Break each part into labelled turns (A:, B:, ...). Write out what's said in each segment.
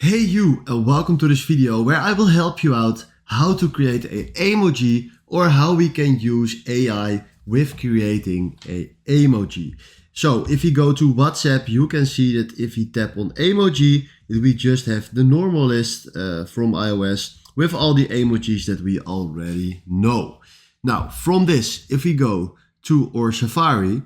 A: Hey you, and welcome to this video where I will help you out how to create an emoji or how we can use AI with creating an emoji. So if you go to WhatsApp, you can see that if you tap on emoji, we just have the normal list from iOS with all the emojis that we already know. Now from this, if we go to our Safari,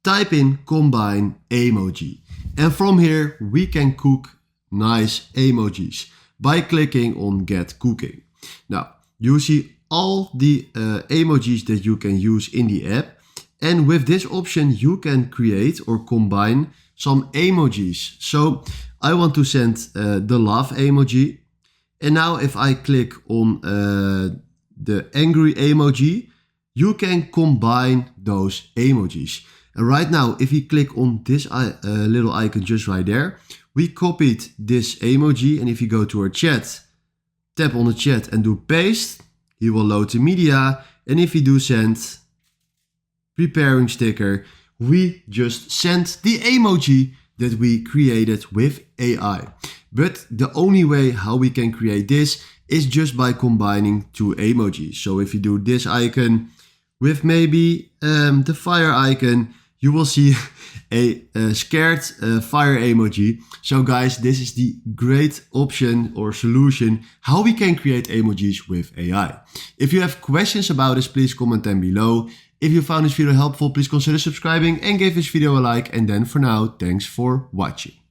A: type in combine emoji. And from here we can cook nice emojis by clicking on get cooking. Now you see all the emojis that you can use in the app, and with this option you can create or combine some emojis. So I want to send the love emoji, and now if I click on the angry emoji, you can combine those emojis. And right now if you click on this little icon just right there, we copied this emoji, and if you go to our chat, tap on the chat and do paste, he will load the media, and if you do send, preparing sticker, we just sent the emoji that we created with AI. But the only way how we can create this is just by combining two emojis. So if you do this icon with maybe the fire icon, you will see a scared fire emoji. So guys, this is the great option or solution how we can create emojis with AI. If you have questions about this, please comment them below. If you found this video helpful, please consider subscribing and give this video a like. And then for now, thanks for watching.